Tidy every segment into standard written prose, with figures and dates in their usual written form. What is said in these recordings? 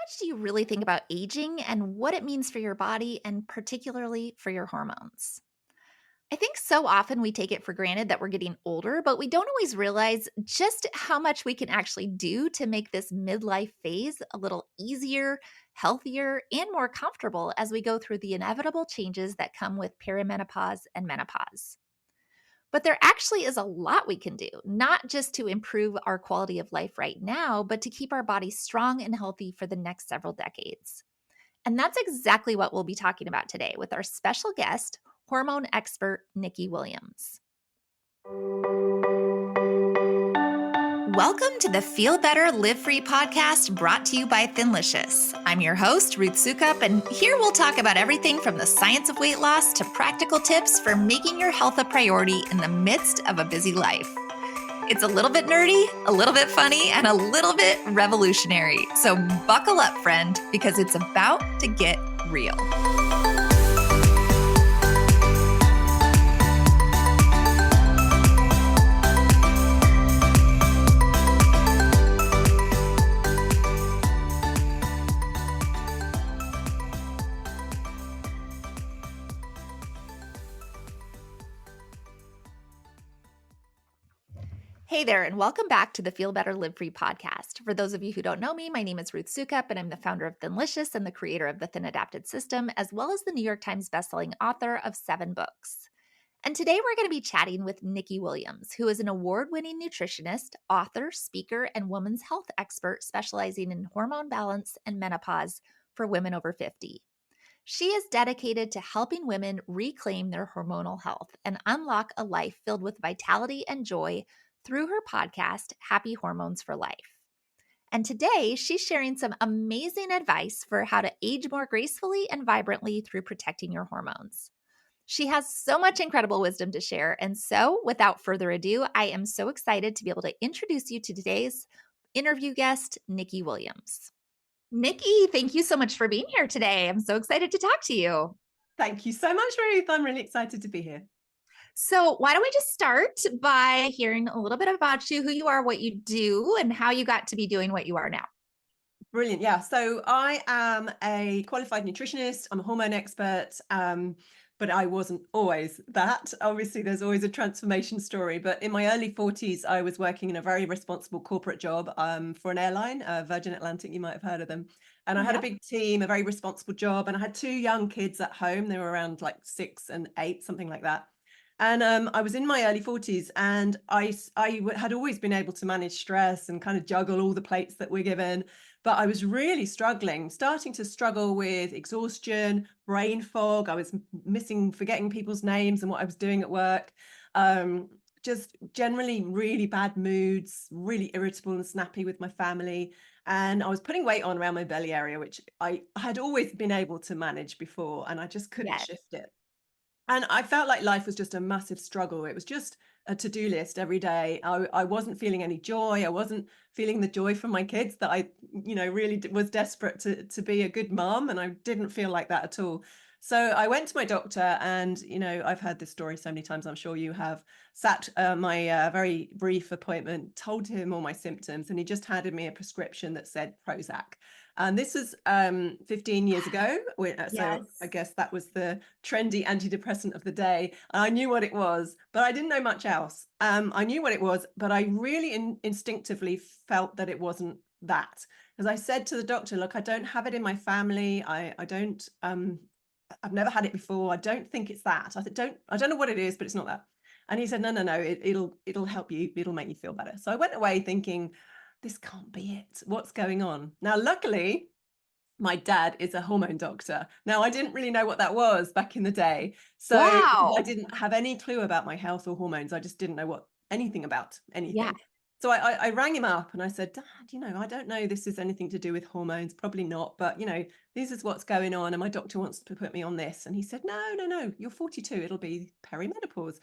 much do you really think about aging and what it means for your body and particularly for your hormones? I think so often we take it for granted that we're getting older, but we don't always realize just how much we can actually do to make this midlife phase a little easier, healthier, and more comfortable as we go through the inevitable changes that come with perimenopause and menopause. But there actually is a lot we can do, not just to improve our quality of life right now, but to keep our bodies strong and healthy for the next several decades. And that's exactly what we'll be talking about today with our special guest, hormone expert Nicki Williams. Welcome to the Feel Better, Live Free podcast brought to you by Thinlicious. I'm your host, Ruth Sukup, and here we'll talk about everything from the science of weight loss to practical tips for making your health a priority in the midst of a busy life. It's a little bit nerdy, a little bit funny, and a little bit revolutionary. So buckle up, friend, because it's about to get real. Hey there, and welcome back to the Feel Better, Live Free podcast. For those of you who don't know me, my name is Ruth Sukup, and I'm the founder of Thinlicious and the creator of the Thin Adapted System, as well as the New York Times bestselling author of 7 books. And today we're going to be chatting with Nicki Williams, who is an award-winning nutritionist, author, speaker, and women's health expert specializing in hormone balance and menopause for women over 50. She is dedicated to helping women reclaim their hormonal health and unlock a life filled with vitality and joy through her podcast, Happy Hormones for Life. And today, she's sharing some amazing advice for how to age more gracefully and vibrantly through protecting your hormones. She has so much incredible wisdom to share. And so, without further ado, I am so excited to be able to introduce you to today's interview guest, Nicki Williams. Nicki, thank you so much for being here today. I'm so excited to talk to you. Thank you so much, Ruth. I'm really excited to be here. So why don't we just start by hearing a little bit about you, who you are, what you do, and how you got to be doing what you are now. Brilliant. Yeah. So I am a qualified nutritionist. I'm a hormone expert, but I wasn't always that. Obviously, there's always a transformation story. But in my early 40s, I was working in a very responsible corporate job for an airline, Virgin Atlantic. You might have heard of them. And I had a big team, a very responsible job. And I had 2 young kids at home. They were around like 6 and 8, something like that. And I was in my early 40s, and I had always been able to manage stress and kind of juggle all the plates that we're given. But I was really starting to struggle with exhaustion, brain fog. I was forgetting people's names and what I was doing at work. Just generally really bad moods, really irritable and snappy with my family. And I was putting weight on around my belly area, which I had always been able to manage before, and I just couldn't shift it. And I felt like life was just a massive struggle. It was just a to-do list every day. I wasn't feeling any joy. I wasn't feeling the joy from my kids that I, really was desperate to be a good mom. And I didn't feel like that at all. So I went to my doctor, and, I've heard this story so many times. I'm sure you have. Sat my very brief appointment, told him all my symptoms, and he just handed me a prescription that said Prozac. And this was 15 years ago. So I guess that was the trendy antidepressant of the day. I knew what it was, but I didn't know much else. I knew what it was, but I really instinctively felt that it wasn't that. As I said to the doctor, look, I don't have it in my family. I don't, I've never had it before. I don't think it's that. I don't know what it is, but it's not that. And he said, no, it'll help you. It'll make you feel better. So I went away thinking, this can't be it. What's going on? Now, luckily, my dad is a hormone doctor. Now, I didn't really know what that was back in the day. So I didn't have any clue about my health or hormones. I just didn't know anything about anything. Yeah. So I rang him up and I said, Dad, I don't know this is anything to do with hormones, probably not, but this is what's going on. And my doctor wants to put me on this. And he said, no, you're 42. It'll be perimenopause.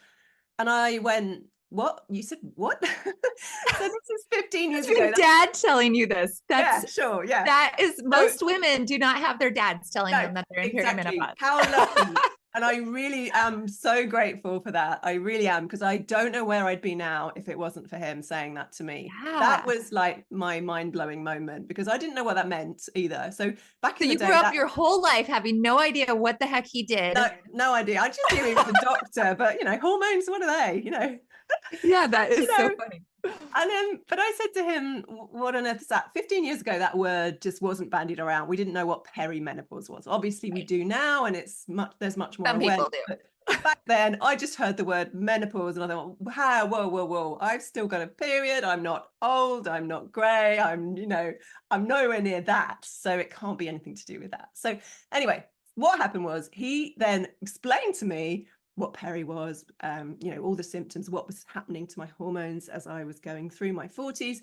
And I went, what? You said what? So this is 15 years ago. Dad telling you this. Yeah, sure. Yeah. That is, most women do not have their dads telling them that they're in perimenopause. How lucky. And I really am so grateful for that. I really am, because I don't know where I'd be now if it wasn't for him saying that to me. That Yeah. was like my mind-blowing moment, because I didn't know what that meant either. So back So in the you grew day, up that your whole life having no idea what the heck he no, did. no idea. I just knew he was a doctor, but hormones, what are they? Yeah, that You is so know, funny. And but I said to him, what on earth is that? 15 years ago, that word just wasn't bandied around. We didn't know what perimenopause was. Obviously, we Right. do now, and there's much more Some awareness. people do. But back then, I just heard the word menopause, and I thought, wow, whoa, whoa, whoa. I've still got a period. I'm not old. I'm not grey. I'm nowhere near that. So it can't be anything to do with that. So anyway, what happened was he then explained to me what peri was, all the symptoms, what was happening to my hormones as I was going through my 40s,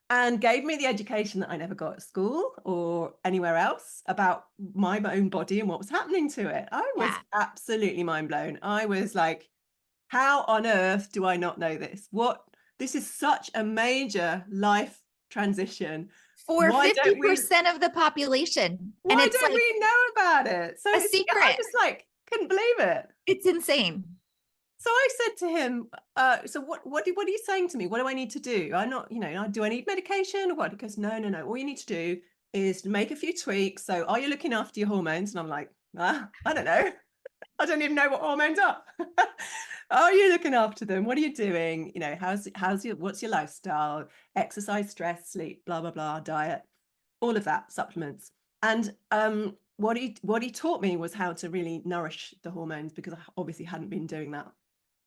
and gave me the education that I never got at school or anywhere else about my own body and what was happening to it. I was Yeah. absolutely mind blown. I was like, how on earth do I not know this? This is such a major life transition. For Why don't we 50% of the population. And why it's don't like we know about it? So a I secret. just like couldn't believe it. It's insane. So I said to him, so what are you saying to me? What do I need to do? I'm not, do I need medication or what? He goes, no. All you need to do is make a few tweaks. So are you looking after your hormones? And I'm like, I don't know. I don't even know what hormones are. Are you looking after them? What are you doing? What's your lifestyle? Exercise, stress, sleep, blah, blah, blah, diet, all of that, supplements. And what he taught me was how to really nourish the hormones, because I obviously hadn't been doing that.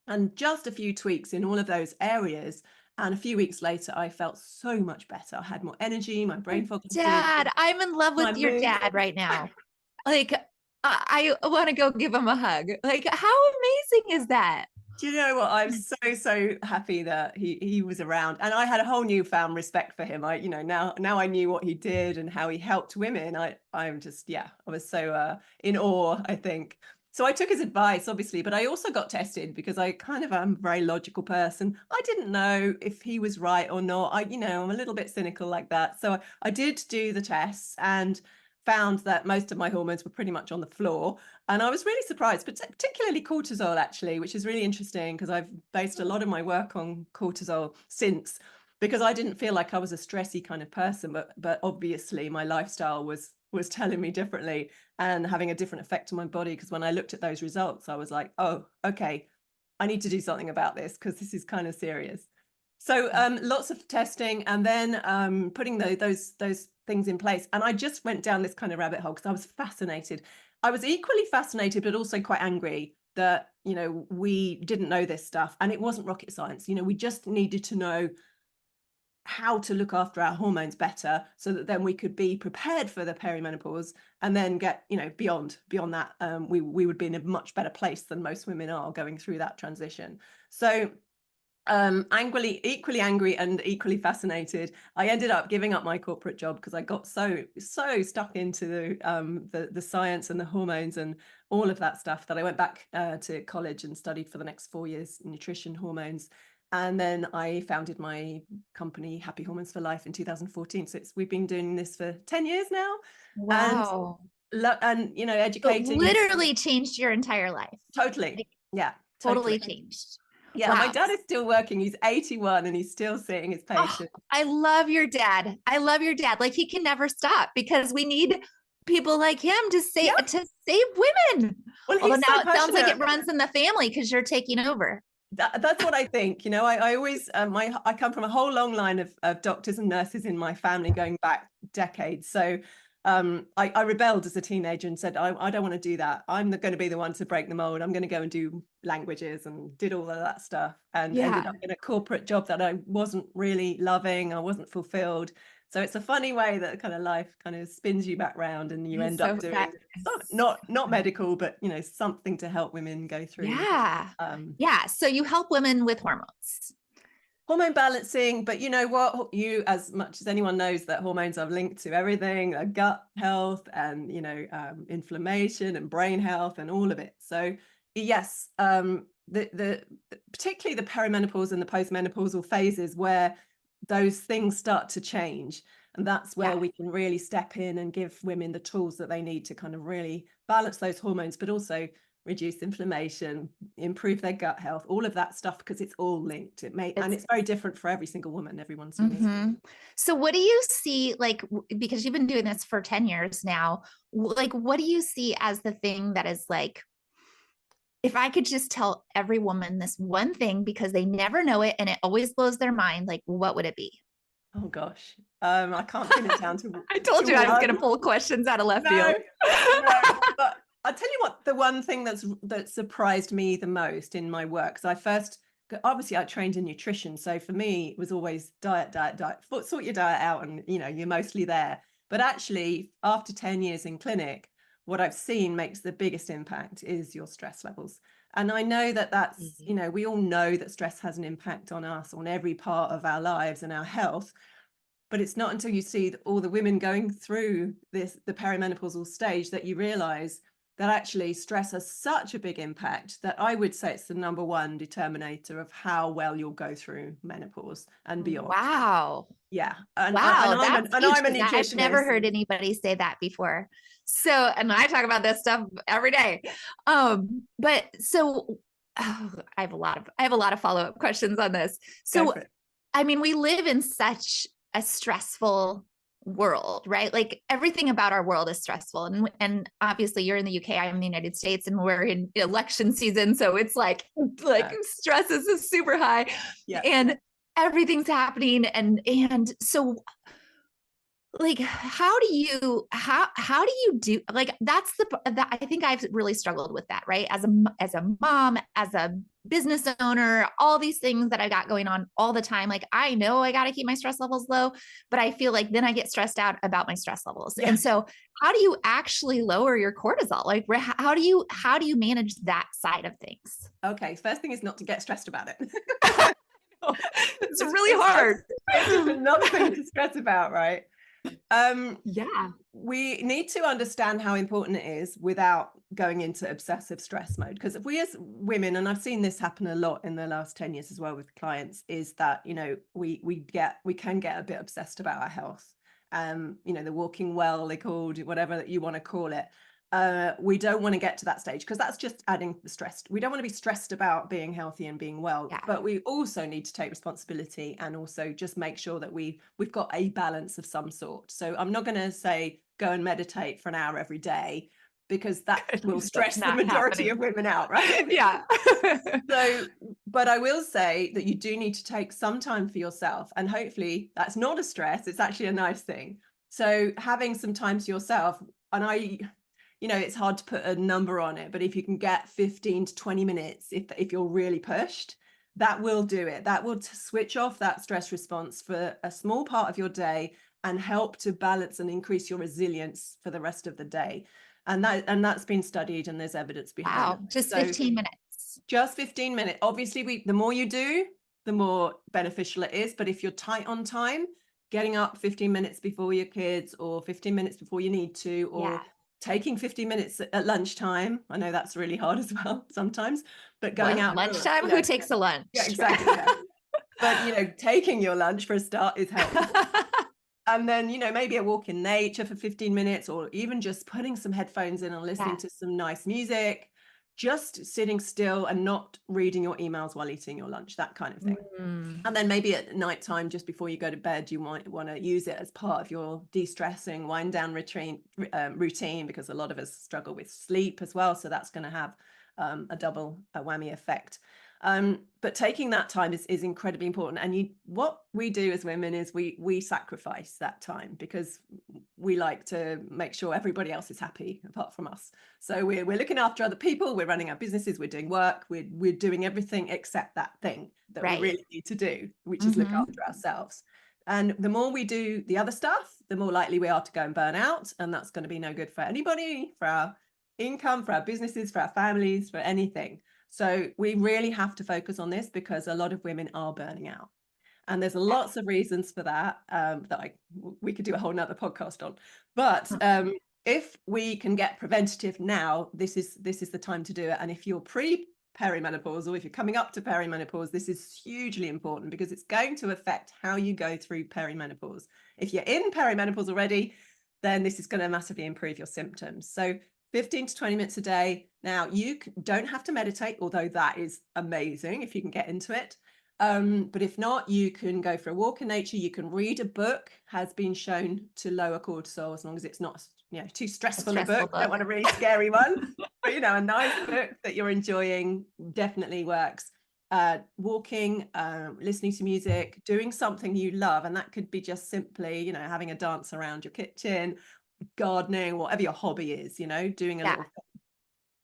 And just a few tweaks in all of those areas. And a few weeks later, I felt so much better. I had more energy, my brain fog Dad, disappeared, I'm in love my with your mood. dad right now. Like, I want to go give him a hug. Like, how amazing is that? Do you know what? I'm so happy that he was around, and I had a whole newfound respect for him. Now I knew what he did and how he helped women. I'm just, I was so in awe, I think. So I took his advice, obviously, but I also got tested, because I kind of am a very logical person. I didn't know if he was right or not. I'm a little bit cynical like that. So I did do the tests and found that most of my hormones were pretty much on the floor. And I was really surprised, particularly cortisol, actually, which is really interesting, because I've based a lot of my work on cortisol since, because I didn't feel like I was a stressy kind of person, but obviously my lifestyle was telling me differently and having a different effect on my body. Because when I looked at those results, I was like, oh, okay, I need to do something about this, because this is kind of serious. So lots of testing, and then putting those things in place. And I just went down this kind of rabbit hole because I was fascinated. I was equally fascinated, but also quite angry that, we didn't know this stuff, and it wasn't rocket science. We just needed to know how to look after our hormones better, so that then we could be prepared for the perimenopause, and then get, beyond that, we would be in a much better place than most women are going through that transition. So equally angry and equally fascinated, I ended up giving up my corporate job, because I got so stuck into the science and the hormones and all of that stuff, that I went back to college and studied for the next 4 years nutrition, hormones. And then I founded my company, Happy Hormones for Life, in 2014. So we've been doing this for 10 years now. And Wow. So it educating. literally changed your entire life. Totally. Like, Yeah, totally totally. changed. Yeah, my Wow. dad is still working. He's 81 and he's still seeing his Oh, patients. I love your dad. I love your dad. Like, he can never stop, because we need people like him Yeah. to save women. Well, Although he's so now it sounds like it passionate. runs in the family because you're taking over. That's what I think. I always, I come from a whole long line of doctors and nurses in my family, going back decades. So I rebelled as a teenager and said, I don't want to do that. I'm going to be the one to break the mold. I'm going to go and do languages, and did all of that stuff, and ended Yeah. up in a corporate job that I wasn't really loving. I wasn't fulfilled. So it's a funny way that kind of life kind of spins you back round, and you It's end so up that doing some, is not medical, but something to help women go through yeah. um, Yeah. So you help women with hormones. hormone balancing. But you know what, you, as much as anyone, knows that hormones are linked to everything, gut health, and inflammation and brain health and all of it. So yes, the particularly the perimenopause and the postmenopausal phases, where those things start to change, and that's where Yeah. we can really step in and give women the tools that they need to kind of really balance those hormones, but also reduce inflammation, improve their gut health, all of that stuff, because it's all linked. And It's it's very different for every single woman. Everyone's unique. mhm. So what do you see, like, because you've been doing this for 10 years now, like, what do you see as the thing that is like, if I could just tell every woman this one thing because they never know it and it always blows their mind, like, what would it be? Oh gosh. I can't pin it down I to told you I was going to one. pull questions out of left No, field. no. But I'll tell you what, the one thing that surprised me the most in my work, because obviously I trained in nutrition. So for me, it was always diet, diet, diet. Sort your diet out and you're mostly there. But actually, after 10 years in clinic, what I've seen makes the biggest impact is your stress levels. And I know that's, we all know that stress has an impact on us, on every part of our lives and our health. But it's not until you see all the women going through the perimenopausal stage, that you realize that actually stress has such a big impact, that I would say it's the number one determinator of how well you'll go through menopause and beyond. Wow. Yeah. And Wow, I'm that's a huge because I've never nutritionist. heard anybody say that before. So, and I talk about this stuff every day. But so I have a lot of follow-up questions on this. Go So, for it. I mean, we live in such a stressful world, right? Like everything about our world is stressful. And obviously you're in the UK, I'm in the United States, and we're in election season. So it's like stress is super high. Yeah. And everything's happening. And so like how do you do, like that's that I think I've really struggled with that, right? As a mom, as a business owner, all these things that I got going on all the time. Like I know I got to keep my stress levels low, but I feel like then I get stressed out about my stress levels. Yeah. And so how do you actually lower your cortisol? Like how do you manage that side of things? Okay. First thing is not to get stressed about it. It's really hard. It's just another thing to stress about, right? Yeah. We need to understand how important it is without going into obsessive stress mode. Because if we as women, and I've seen this happen a lot in the last 10 years as well with clients, is that, we can get a bit obsessed about our health. The walking well, they called it, whatever you want to call it. We don't want to get to that stage, because that's just adding the stress. We don't want to be stressed about being healthy and being well, Yeah. but we also need to take responsibility and also just make sure that we've got a balance of some sort. So I'm not going to say go and meditate for an hour every day, because that will stress the majority of women out, right? Yeah. So, but I will say that you do need to take some time for yourself, and hopefully that's not a stress, it's actually a nice thing. So having some time to yourself, and it's hard to put a number on it, but if you can get 15 to 20 minutes, if you're really pushed, that will do it. That will switch off that stress response for a small part of your day and help to balance and increase your resilience for the rest of the day. And that's been studied, and there's evidence behind it. Just 15 minutes. Just 15 minutes. Obviously, the more you do, the more beneficial it is. But if you're tight on time, getting up 15 minutes before your kids, or 15 minutes before you need to, or taking 15 minutes at lunchtime. I know that's really hard as well sometimes, but going out lunchtime, who takes a lunch? Yeah, exactly. Yeah. But taking your lunch for a start is helpful. And then, maybe a walk in nature for 15 minutes, or even just putting some headphones in and listening to some nice music, just sitting still and not reading your emails while eating your lunch, that kind of thing. And then maybe at nighttime, just before you go to bed, you might want to use it as part of your de-stressing wind down routine, because a lot of us struggle with sleep as well. So that's going to have a double whammy effect. But taking that time is incredibly important. And what we do as women is we sacrifice that time, because we like to make sure everybody else is happy apart from us. So we're looking after other people, we're running our businesses, we're doing work, we're doing everything except that thing that we really need to do, which is look after ourselves. And the more we do the other stuff, the more likely we are to go and burn out. And that's going to be no good for anybody, for our income, for our businesses, for our families, for anything. So we really have to focus on this, because a lot of women are burning out. And there's lots of reasons for that, we could do a whole nother podcast on. But if we can get preventative now, this is the time to do it. And if you're perimenopause, or if you're coming up to perimenopause, this is hugely important, because it's going to affect how you go through perimenopause. If you're in perimenopause already, then this is going to massively improve your symptoms. So 15 to 20 minutes a day. Now, you don't have to meditate, although that is amazing if you can get into it. But if not, you can go for a walk in nature. You can read a book, has been shown to lower cortisol as long as it's not, too A stressful a stressful book. Don't book. want a really scary one, but a nice book that you're enjoying definitely works. Walking, listening to music, doing something you love, and that could be just simply, having a dance around your kitchen, gardening, whatever your hobby is, doing a Yeah. little.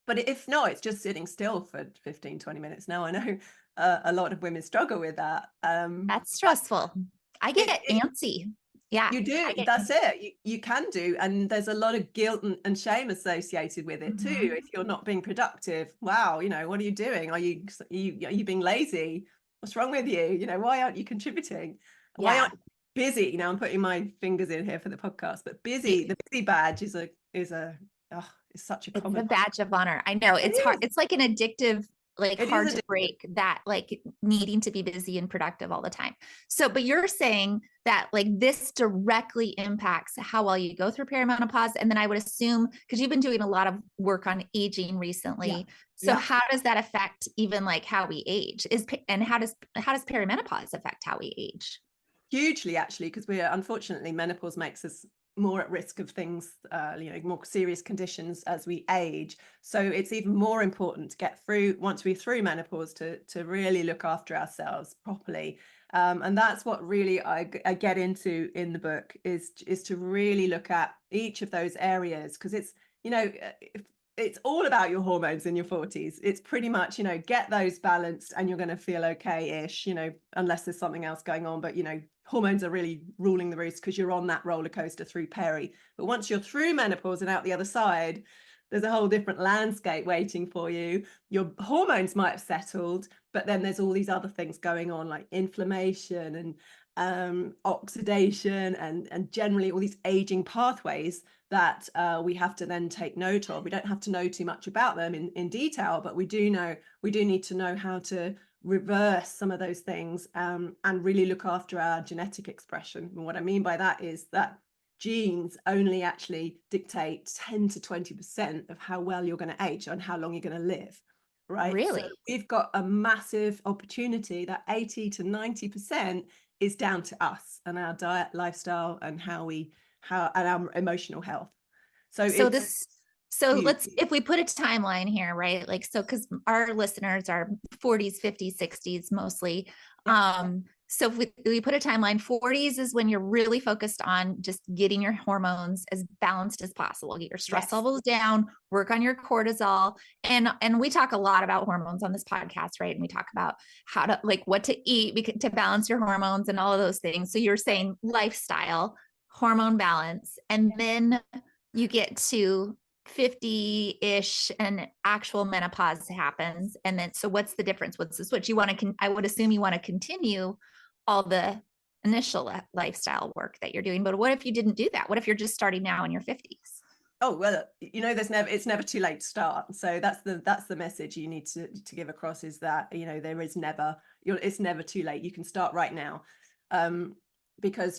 But if not, it's just sitting still for 15, 20 minutes. Now, I know a lot of women struggle with that. That's stressful. I get It antsy. Yeah. You do, I get that's antsy. it. You can do, and there's a lot of guilt and shame associated with it too. Mhm. If you're not being productive, wow, what are you doing? Are you being lazy? What's wrong with you? Why aren't you contributing? Why Yeah. aren't you busy? I'm putting my fingers in here for the podcast, but busy, the busy badge is such a It's common. a badge of honor. I know It it's hard. is. It's like an addictive, like It is hard to addictive. break that, like needing to be busy and productive all the time. So, but you're saying that like this directly impacts how well you go through perimenopause. And then I would assume, because you've been doing a lot of work on aging Yeah. recently. So Yeah. how does that affect even like how we age? And how does perimenopause affect how we age? Hugely, actually, because unfortunately, menopause makes us more at risk of things, more serious conditions as we age. So it's even more important to get through, once we're through menopause, to really look after ourselves properly. And that's what really I get into in the book is to really look at each of those areas, because it's all about your hormones in your 40s. It's pretty much, get those balanced and you're going to feel okay-ish, unless there's something else going on. But, hormones are really ruling the roost because you're on that roller coaster through peri. But once you're through menopause and out the other side, there's a whole different landscape waiting for you. Your hormones might have settled, but then there's all these other things going on, like inflammation and oxidation and generally all these aging pathways that we have to then take note of. We don't have to know too much about them in detail, but we do need to know how to reverse some of those things, and really look after our genetic expression. And what I mean by that is that genes only actually dictate 10 to 20% of how well you're going to age and how long you're going to live, right? So Really? we've got a massive opportunity that 80 to 90% is down to us and our diet, lifestyle, and and our emotional health. So So it's this, so huge. let's, if we put a timeline here, right? Like, so, cause our listeners are 40s, 50s, 60s mostly. Yeah. So if we put a timeline, 40s is when you're really focused on just getting your hormones as balanced as possible, get your stress Yes. levels down, work on your cortisol. And we talk a lot about hormones on this podcast, right? And we talk about how to, like, what to eat to balance your hormones and all of those things. So you're saying lifestyle, hormone balance, and then you get to 50-ish and actual menopause happens. And then, so what's the difference? What's the switch? I would assume you want to continue all the initial lifestyle work that you're doing. But what if you didn't do that? What if you're just starting now in your 50s? Oh, well, it's never too late to start. So that's the message you need to give across, is that, there is never, it's never too late. You can start right now. Because,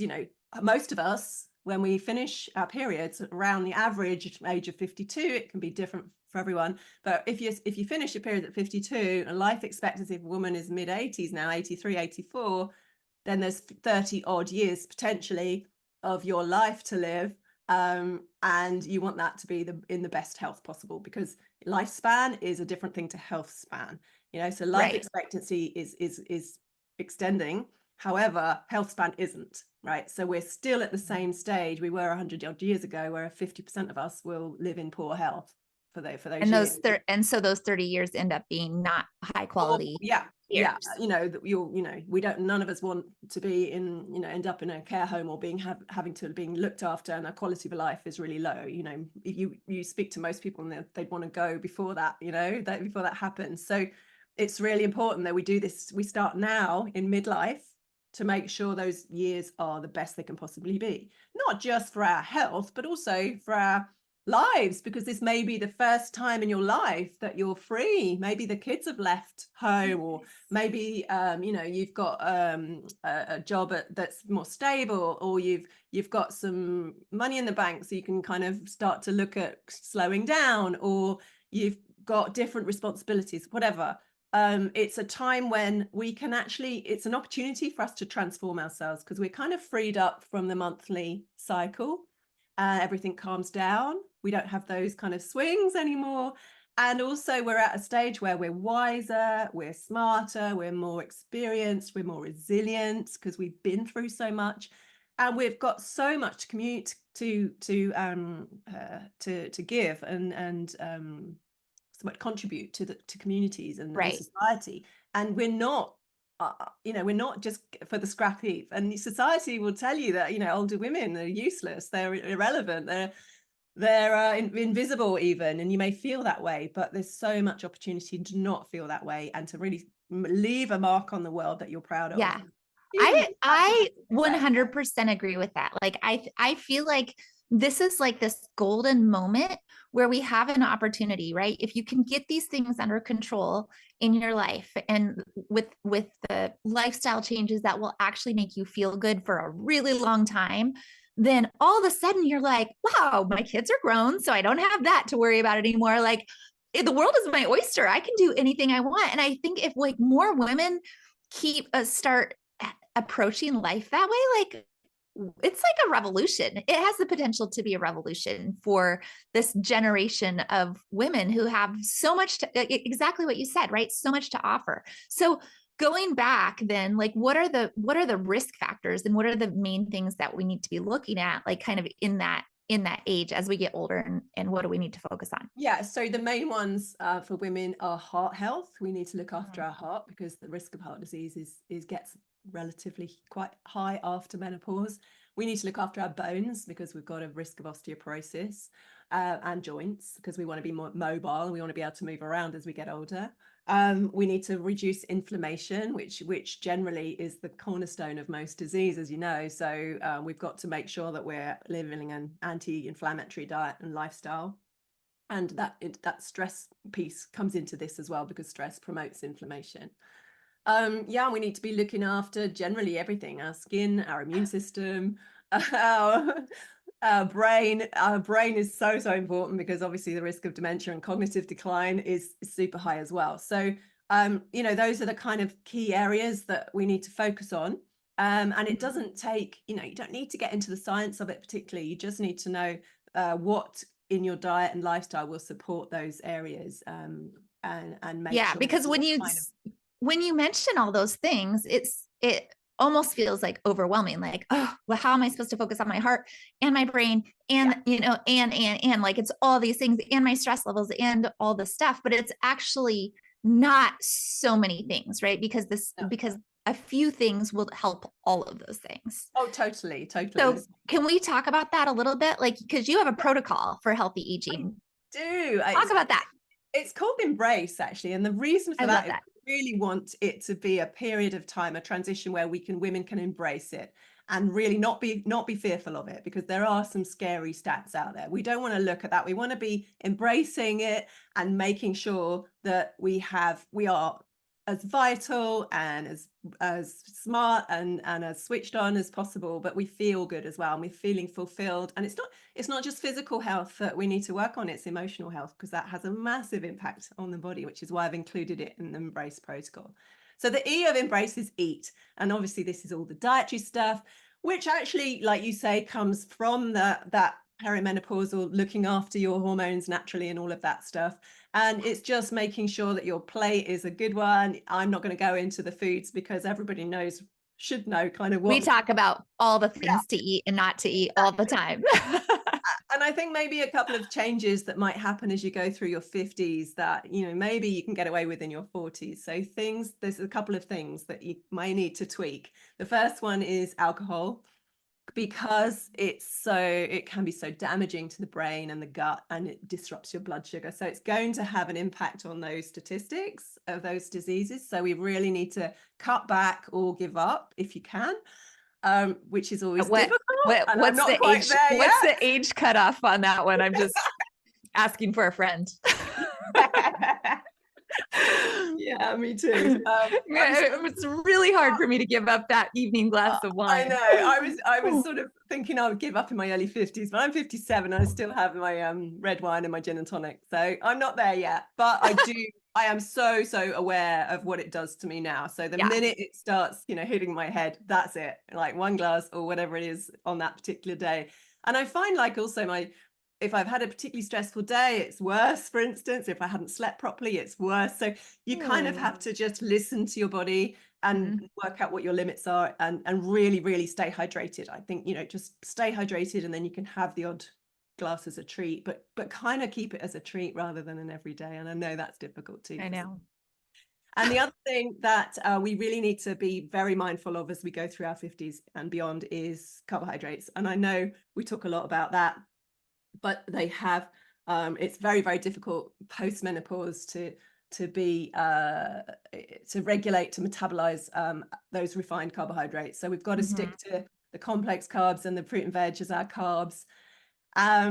most of us, when we finish our periods around the average age of 52, it can be different for everyone. But if you finish your period at 52, and life expectancy of a woman is mid 80s now, 83, 84, then there's 30 odd years potentially of your life to live. And you want that to be in the best health possible, because lifespan is a different thing to health span. So life Right. expectancy is extending. However, health span isn't, right? So we're still at the same stage we were 100 odd years ago, where 50% of us will live in poor health for those And years. so those 30 years end up being not high quality Yeah. years. We don't, none of us want to be end up in a care home, or having to being looked after, and our quality of life is really low. If you speak to most people, and they'd want to go before that, before that happens. So it's really important that we start now in midlife to make sure those years are the best they can possibly be, not just for our health, but also for our lives, because this may be the first time in your life that you're free. Maybe the kids have left home, or maybe you've got a job that's more stable, or you've got some money in the bank, so you can kind of start to look at slowing down, or you've got different responsibilities, whatever. It's a time when we can actually, it's an opportunity for us to transform ourselves, because we're kind of freed up from the monthly cycle. Everything calms down. We don't have those kind of swings anymore. And also we're at a stage where we're wiser, we're smarter, we're more experienced, we're more resilient, because we've been through so much. And we've got so much to commute to give, and so much contribute to communities and Right. society. And we're not we're not just for the scrap heap. And society will tell you that, older women are useless, they're irrelevant, they're invisible even, and you may feel that way, but there's so much opportunity to not feel that way, and to really leave a mark on the world that you're proud of, Yeah. even I if that doesn't I affect. 100% agree with that. Like I feel like this is like this golden moment where we have an opportunity, right? If you can get these things under control in your life, and with the lifestyle changes that will actually make you feel good for a really long time, then all of a sudden you're like, wow, my kids are grown, so I don't have that to worry about anymore. Like the world is my oyster. I can do anything I want. And I think if like more women start approaching life that way, like it's like a revolution. It has the potential to be a revolution for this generation of women who have so much exactly what you said, right? So much to offer. So going back then, like what are the risk factors, and what are the main things that we need to be looking at, like kind of in that age as we get older, and what do we need to focus on? Yeah, so the main ones for women are heart health. We need to look after Mhm. our heart, because the risk of heart disease is gets relatively quite high after menopause. We need to look after our bones, because we've got a risk of osteoporosis, and joints, because we want to be more mobile, and we want to be able to move around as we get older. We need to reduce inflammation, which generally is the cornerstone of most disease, as you know. So we've got to make sure that we're living an anti-inflammatory diet and lifestyle. And that stress piece comes into this as well, because stress promotes inflammation. Yeah, we need to be looking after generally everything: our skin, our immune system, our, our brain is so important, because obviously the risk of dementia and cognitive decline is super high as well. So those are the kind of key areas that we need to focus on. And it doesn't take, you don't need to get into the science of it particularly. You just need to know what in your diet and lifestyle will support those areas, and make Yeah, sure that because you're kind of. when you mention all those things, it almost feels like overwhelming. Like, oh, well, how am I supposed to focus on my heart and my brain, Yeah, and and like it's all these things, and my stress levels and all the stuff, but it's actually not so many things, right? no. Because a few things will help all of those things. Oh, totally. So can we talk about that a little bit? Like, because you have a protocol for healthy I aging. do. Talk about that. It's called Embrace, actually, and the reason I for love that is that. we really want it to be a period of time, a transition where women can embrace it, and really not be fearful of it, because there are some scary stats out there. We don't want to look at that. We want to be embracing it, and making sure that we are as vital and as smart and as switched on as possible, but we feel good as well, and we're feeling fulfilled. And it's not just physical health that we need to work on, it's emotional health, because that has a massive impact on the body, which is why I've included it in the Embrace protocol. So the E of Embrace is eat. And obviously this is all the dietary stuff, which actually, like you say, comes from that perimenopausal looking after your hormones naturally and all of that stuff. And it's just making sure that your plate is a good one. I'm not going to go into the foods, because everybody should know kind of We what. talk about all the Yeah, things to eat and not to eat all the exactly. time. And I think maybe a couple of changes that might happen as you go through your 50s that, maybe you can get away with in your 40s. So there's a couple of things that you might need to tweak. The first one is alcohol, because it can be so damaging to the brain and the gut, and it disrupts your blood sugar. So it's going to have an impact on those statistics of those diseases. So we really need to cut back or give up if you can, which is always what difficult. And I'm what's not the quite age there what's yet. the age cutoff on that one? I'm just Asking for a friend. Yeah, me too. It's really hard for me to give up that evening glass of I wine. know. I was sort of thinking I would give up in my early 50s, but I'm 57 and I still have my red wine and my gin and tonic. So I'm not there yet, but I am so aware of what it does to me now. So the Yeah. minute it starts, hitting my head, that's it. Like one glass or whatever it is on that particular day. And I find like also if I've had a particularly stressful day, it's worse, for instance. If I hadn't slept properly, it's worse. So you kind of have to just listen to your body and work out what your limits are and really, really stay hydrated. I think, just stay hydrated and then you can have the odd glass as a treat, but kind of keep it as a treat rather than an everyday. And I know that's difficult too. I know. And the other thing that we really need to be very mindful of as we go through our 50s and beyond is carbohydrates. And I know we talk a lot about that, but they have it's very, very difficult post menopause to be to regulate, to metabolize those refined carbohydrates. So we've got to stick to the complex carbs and the fruit and veg as our carbs.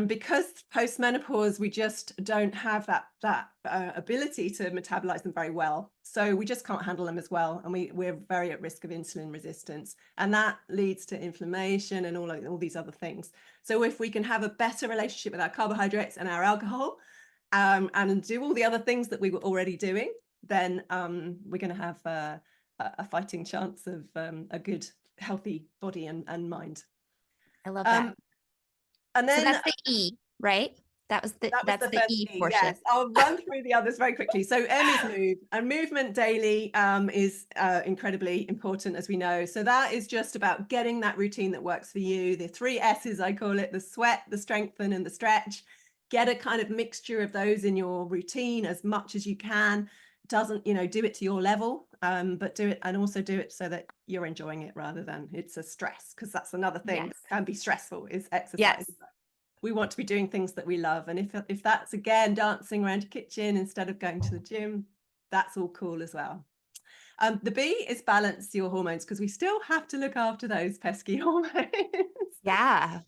Because post menopause we just don't have that ability to metabolize them very well, so we just can't handle them as well, and we're very at risk of insulin resistance, and that leads to inflammation and all these other things. So if we can have a better relationship with our carbohydrates and our alcohol, and do all the other things that we were already doing, then we're going to have a fighting chance of a good healthy body and mind. I love that. And So then that's the E, right? that was That's the the first E E, portion. yes. I'll run through the others very quickly. So M is move, and movement daily is incredibly important, as we know. So that is just about getting that routine that works for you. The 3 S's, I call it: the sweat, the strengthen, and the stretch. Get a kind of mixture of those in your routine as much as you can. Doesn't, do it to your level, but do it, and also do it so that you're enjoying it rather than it's a stress, because that's another thing Yes. that can be stressful is exercise. Yes. We want to be doing things that we love, and if that's again dancing around your kitchen instead of going to the gym, that's all cool as well. The B is balance your hormones, because we still have to look after those pesky hormones. Yeah.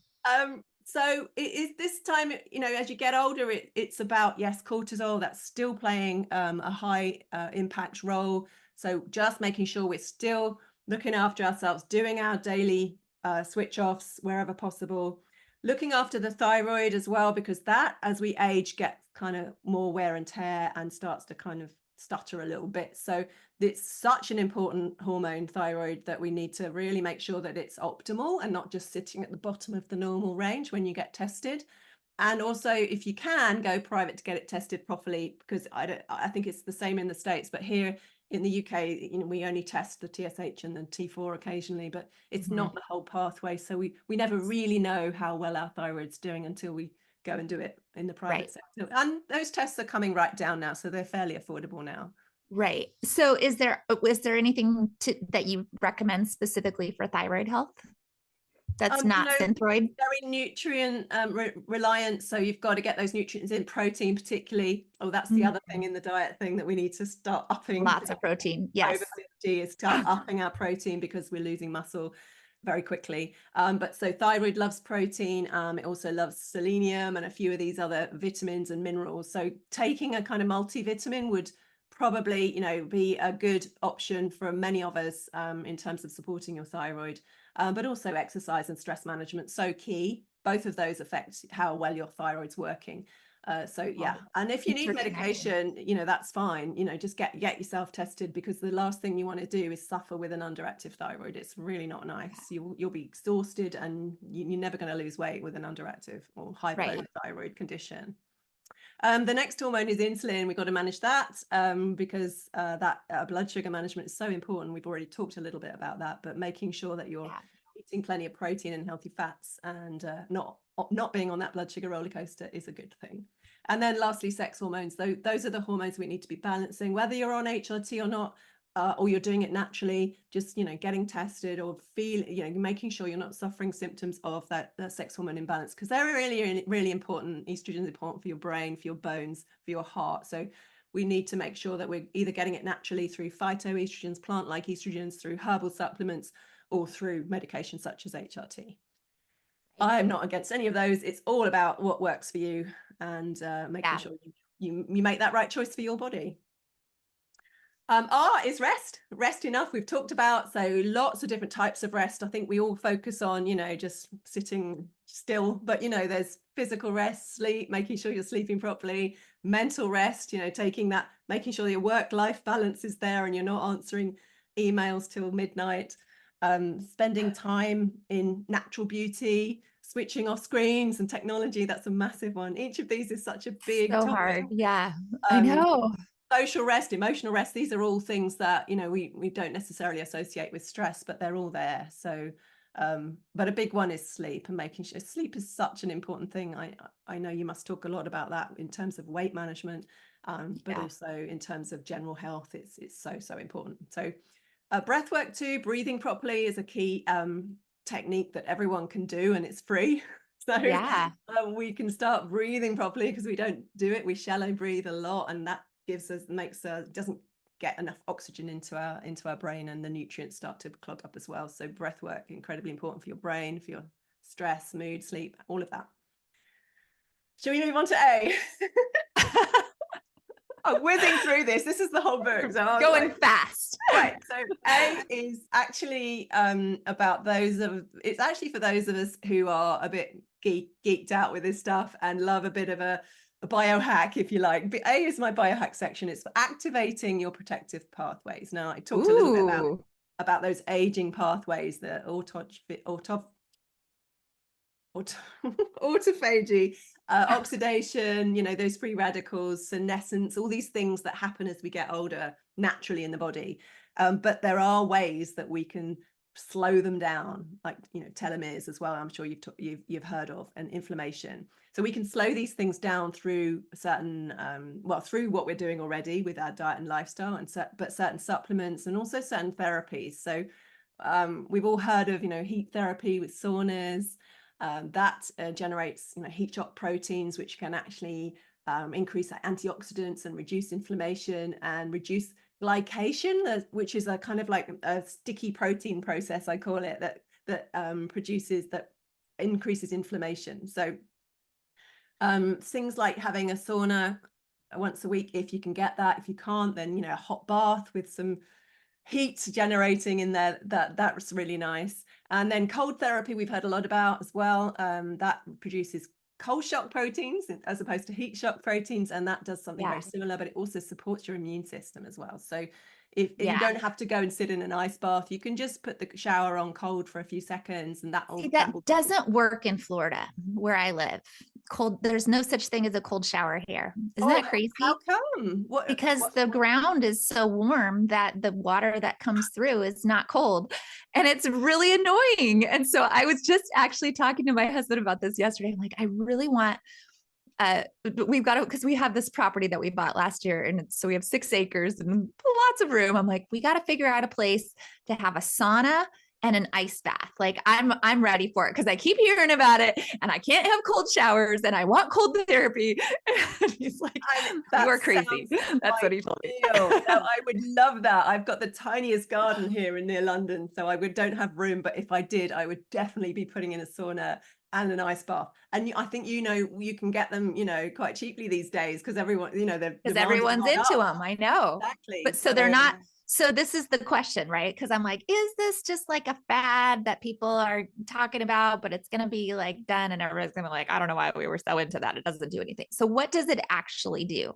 So it is this time, as you get older, it's about, yes, cortisol, that's still playing a high impact role. So just making sure we're still looking after ourselves, doing our daily switch offs wherever possible, looking after the thyroid as well, because that, as we age, gets kind of more wear and tear and starts to kind of stutter a little bit. So it's such an important hormone, thyroid, that we need to really make sure that it's optimal and not just sitting at the bottom of the normal range when you get tested. And also, if you can, go private to get it tested properly, because I think it's the same in the States, but here in the UK, we only test the TSH and the T4 occasionally, but it's not the whole pathway. So we never really know how well our thyroid's doing until we go and do it in the private sector. And those tests are coming right down now, so they're fairly affordable now. Right. So is there anything that you recommend specifically for thyroid health that's not Synthroid? Very nutrient reliant, so you've got to get those nutrients in, protein particularly. Oh, that's the other thing in the diet thing that we need to start upping. Lots of protein. Yes. Over 50 is start upping our protein, because we're losing muscle very quickly. But so thyroid loves protein. It also loves selenium and a few of these other vitamins and minerals. So taking a kind of multivitamin would probably, be a good option for many of us in terms of supporting your thyroid. But also exercise and stress management, so key. Both of those affect how well your thyroid's working. So yeah, and if you need medication, that's fine. Just get yourself tested, because the last thing you want to do is suffer with an underactive thyroid. It's really not nice. You'll be exhausted, and you're never going to lose weight with an underactive or hypothyroid condition. The next hormone is insulin. We've got to manage that because that blood sugar management is so important. We've already talked a little bit about that, but making sure that you're eating plenty of protein and healthy fats, and not being on that blood sugar roller coaster is a good thing. And then lastly, sex hormones. Those are the hormones we need to be balancing, whether you're on HRT or not. Or you're doing it naturally, just getting tested, or making sure you're not suffering symptoms of that sex hormone imbalance, because they're really, really important. Estrogen is important for your brain, for your bones, for your heart. So we need to make sure that we're either getting it naturally through phytoestrogens, plant-like estrogens, through herbal supplements, or through medication such as HRT. I'm not against any of those. It's all about what works for you. and making Yeah. sure you make that right choice for your body. R is rest enough. We've talked about, so lots of different types of rest. I think we all focus on, just sitting still, but there's physical rest, sleep, making sure you're sleeping properly, mental rest, making sure your work-life balance is there and you're not answering emails till midnight, spending time in natural beauty, switching off screens and technology. That's a massive one. Each of these is such a big So topic. hard. Yeah, I Um, know. Social rest, emotional rest, these are all things that we don't necessarily associate with stress, but they're all there. So but a big one is sleep, and making sure sleep is such an important thing. I know you must talk a lot about that in terms of weight management, but Yeah. also in terms of general health. It's so important. So breath work too, breathing properly is a key technique that everyone can do, and it's free. So Yeah. we can start breathing properly, because we don't do it. We shallow breathe a lot, and that doesn't get enough oxygen into our brain, and the nutrients start to clog up as well. So breath work, incredibly important for your brain, for your stress, mood, sleep, all of that. Shall we move on to A? I'm whizzing through this. This is the whole book. So Going fast. right. So A is actually about it's actually for those of us who are a bit geeked out with this stuff and love a bit of a biohack, if you like. But A is my biohack section. It's for activating your protective pathways. Now, I talked a little bit about those aging pathways, the autophagy, oxidation, those free radicals, senescence, all these things that happen as we get older naturally in the body. But there are ways that we can slow them down, like telomeres as well. I'm sure you've heard of, and inflammation. So we can slow these things down through certain through what we're doing already with our diet and lifestyle, but certain supplements and also certain therapies. So we've all heard of heat therapy with saunas. That generates heat shock proteins, which can actually increase antioxidants and reduce inflammation and reduce glycation, which is a kind of like a sticky protein process, I call it, that increases inflammation. So things like having a sauna once a week, if you can get that. If you can't, then a hot bath with some heat generating in there, that's really nice. And then cold therapy, we've heard a lot about as well. That produces cold shock proteins as opposed to heat shock proteins, and that does something very similar, but it also supports your immune system as well. So if you don't have to go and sit in an ice bath, you can just put the shower on cold for a few seconds, and that doesn't work in Florida where I live. Cold, there's no such thing as a cold shower here. Isn't that crazy? How come? Because the ground is so warm that the water that comes through is not cold, and it's really annoying. And so I was just actually talking to my husband about this yesterday. I'm like, I really want we've got to, because we have this property that we bought last year, and so we have 6 acres and lots of room. I'm like, we got to figure out a place to have a sauna and an ice bath. Like I'm ready for it, because I keep hearing about it and I can't have cold showers and I want cold therapy. And he's like, you are crazy. That's what he told me. No, I would love that. I've got the tiniest garden here in near London, so don't have room, but if I did, I would definitely be putting in a sauna and an ice bath. And I think you can get them quite cheaply these days, because everyone because everyone's into them. I know. Exactly. But so they're not. So this is the question, right? Because I'm like, is this just like a fad that people are talking about, but it's going to be like done and everybody's going to be like, I don't know why we were so into that. It doesn't do anything. So what does it actually do?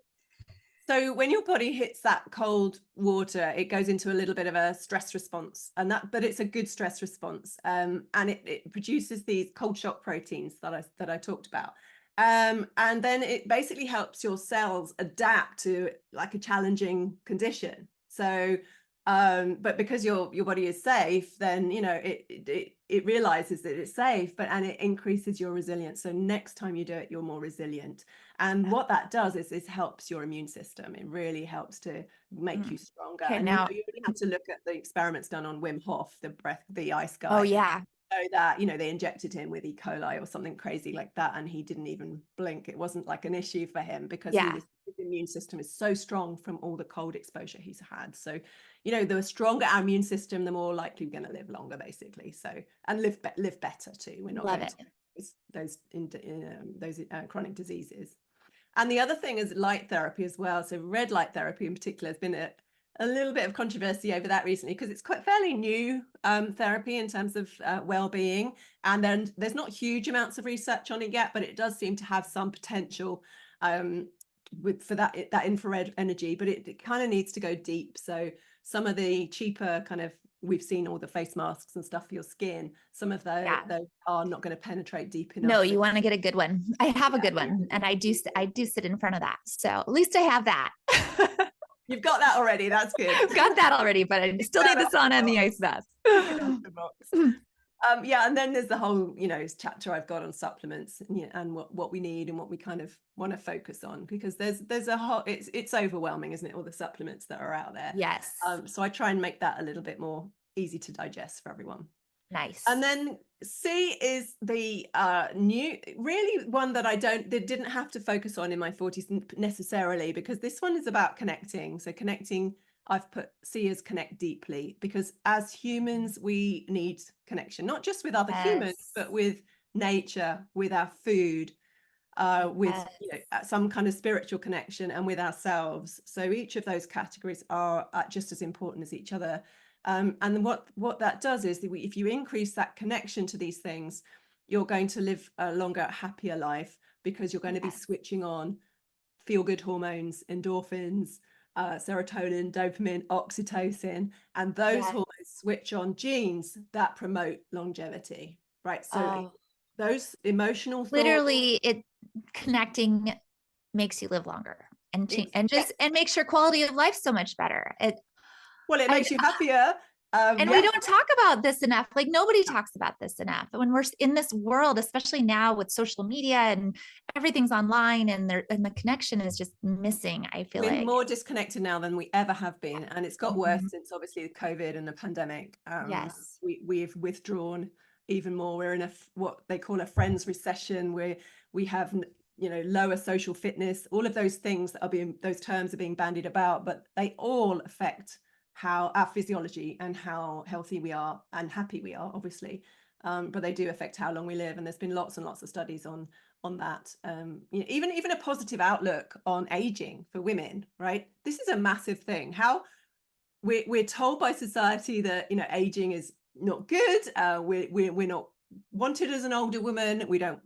So when your body hits that cold water, it goes into a little bit of a stress response, but it's a good stress response. And it produces these cold shock proteins that I talked about. And then it basically helps your cells adapt to like a challenging condition. So but because your body is safe, then it realizes that it's safe, and it increases your resilience. So next time you do it, you're more resilient. And what that does is helps your immune system. It really helps to make you stronger. Okay, and now you really have to look at the experiments done on Wim Hof, the ice guy. Oh yeah. So that they injected him with E. coli or something crazy like that, and he didn't even blink. It wasn't like an issue for him, because his immune system is so strong from all the cold exposure he's had. So the stronger our immune system, the more likely we're going to live longer, basically. So, and live better too. We're not Love going it. to those chronic diseases. And the other thing is light therapy as well. So red light therapy in particular has been a little bit of controversy over that recently because it's quite fairly new therapy in terms of well-being. And then there's not huge amounts of research on it yet, but it does seem to have some potential for that infrared energy, but it kind of needs to go deep. So some of the cheaper kind of, we've seen all the face masks and stuff for your skin. Some of those are not going to penetrate deep enough. No, you want to get a good one. I have a good one, and I do sit in front of that. So at least I have that. You've got that already. That's good. I've got that already, but I still need the sauna and the ice bath. Yeah, and then there's the whole, chapter I've got on supplements and what we need and what we kind of want to focus on, because there's a whole, it's overwhelming, isn't it? All the supplements that are out there. Yes. So I try and make that a little bit more easy to digest for everyone. Nice. And then C is the new, really one that didn't have to focus on in my 40s necessarily, because this one is about connecting. So connecting, I've put C as connect deeply, because as humans, we need connection, not just with other humans, but with nature, with our food, with some kind of spiritual connection, and with ourselves. So each of those categories are just as important as each other. And what that does is if you increase that connection to these things, you're going to live a longer, happier life, because you're going to be switching on feel-good hormones, endorphins, serotonin, dopamine, oxytocin, and those hormones switch on genes that promote longevity, right? So those emotional literally connecting makes you live longer and makes your quality of life so much better. It makes you happier. And we don't talk about this enough. Like nobody talks about this enough. When we're in this world, especially now with social media and everything's online, and the connection is just missing. I feel we're more disconnected now than we ever have been, and it's got worse since obviously the COVID and the pandemic. Yes, we've withdrawn even more. We're in what they call a friends recession, where we have lower social fitness. All of those things those terms are being bandied about, but they all affect how our physiology and how healthy we are and happy we are, obviously, but they do affect how long we live. And there's been lots and lots of studies on that. Even a positive outlook on aging for women, right? This is a massive thing. How we're told by society that aging is not good. We're not wanted as an older woman. We don't,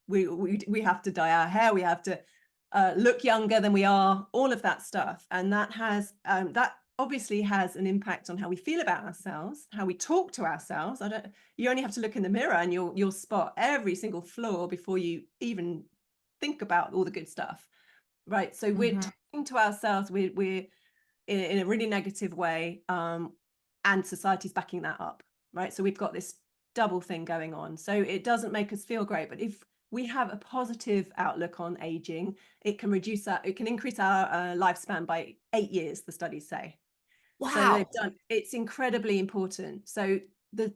we have to dye our hair. We have to look younger than we are. All of that stuff, and that has that obviously has an impact on how we feel about ourselves, how we talk to ourselves. You only have to look in the mirror and you'll spot every single flaw before you even think about all the good stuff, right? So we're talking to ourselves, we're in a really negative way, and society's backing that up, right? So we've got this double thing going on. So it doesn't make us feel great, but if we have a positive outlook on aging, it can increase our lifespan by 8 years, the studies say. Wow. So it's incredibly important. So the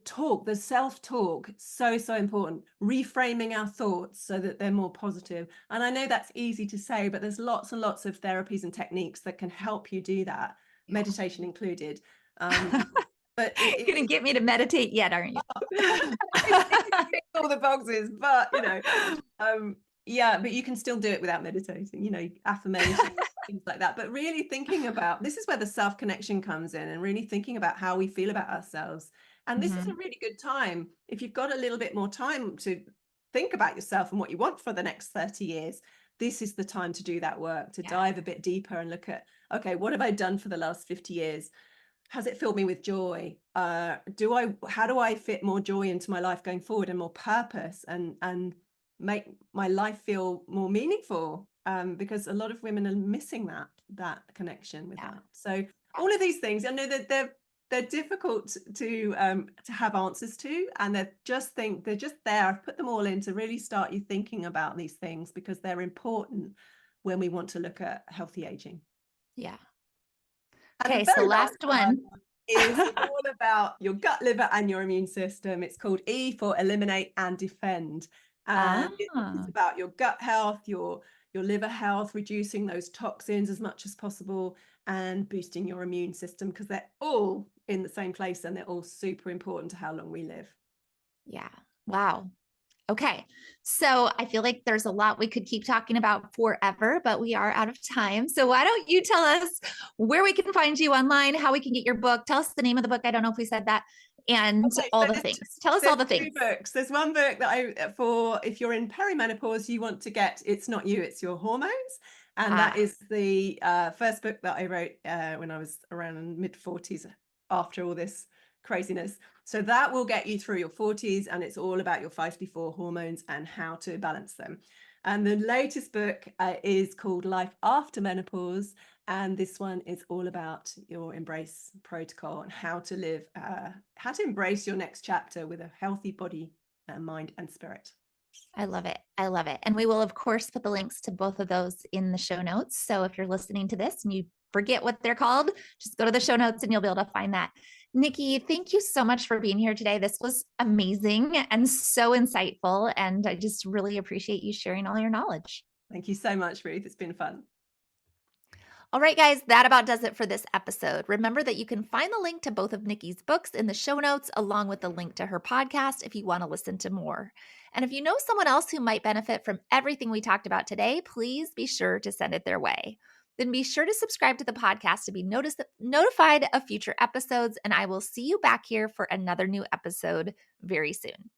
self-talk, so important. Reframing our thoughts so that they're more positive. And I know that's easy to say, but there's lots and lots of therapies and techniques that can help you do that, meditation included. But you're gonna get me to meditate yet, aren't you? all the boxes, but but you can still do it without meditating, affirmations, things like that. But really thinking about, this is where the self-connection comes in, and really thinking about how we feel about ourselves. And this is a really good time, if you've got a little bit more time to think about yourself and what you want for the next 30 years, this is the time to do that work, to dive a bit deeper and look at, okay, what have I done for the last 50 years? Has it filled me with joy? How do I fit more joy into my life going forward, and more purpose, and make my life feel more meaningful? Because a lot of women are missing that connection with that. So all of these things, I know that they're difficult to have answers to, and they're just there. I've put them all in to really start you thinking about these things, because they're important when we want to look at healthy aging. Yeah. And okay, so last one is all about your gut, liver, and your immune system. It's called E for eliminate and defend. And it's about your gut health, your liver health, reducing those toxins as much as possible, and boosting your immune system, because they're all in the same place and they're all super important to how long we live. Yeah. Wow. Okay. So I feel like there's a lot we could keep talking about forever, but we are out of time. So why don't you tell us where we can find you online, how we can get your book? Tell us the name of the book. I don't know if we said that, and Okay, all so the things. Tell us all there's the two things. books. There's one book that for if you're in perimenopause, you want to get It's Not You, It's Your Hormones. And that Ah, is the first book that I wrote when I was around mid-40s after all this craziness. So that will get you through your 40s, and it's all about your 5 to 4 hormones and how to balance them. And the latest book is called Life After Menopause. And this one is all about your embrace protocol and how to live, how to embrace your next chapter with a healthy body, mind, and spirit. I love it. I love it. And we will, of course, put the links to both of those in the show notes. So if you're listening to this and you forget what they're called, just go to the show notes and you'll be able to find that. Nicki, thank you so much for being here today. This was amazing and so insightful. And I just really appreciate you sharing all your knowledge. Thank you so much, Ruth. It's been fun. All right, guys, that about does it for this episode. Remember that you can find the link to both of Nicki's books in the show notes, along with the link to her podcast if you want to listen to more. And if you know someone else who might benefit from everything we talked about today, please be sure to send it their way. Then be sure to subscribe to the podcast to be notified of future episodes, and I will see you back here for another new episode very soon.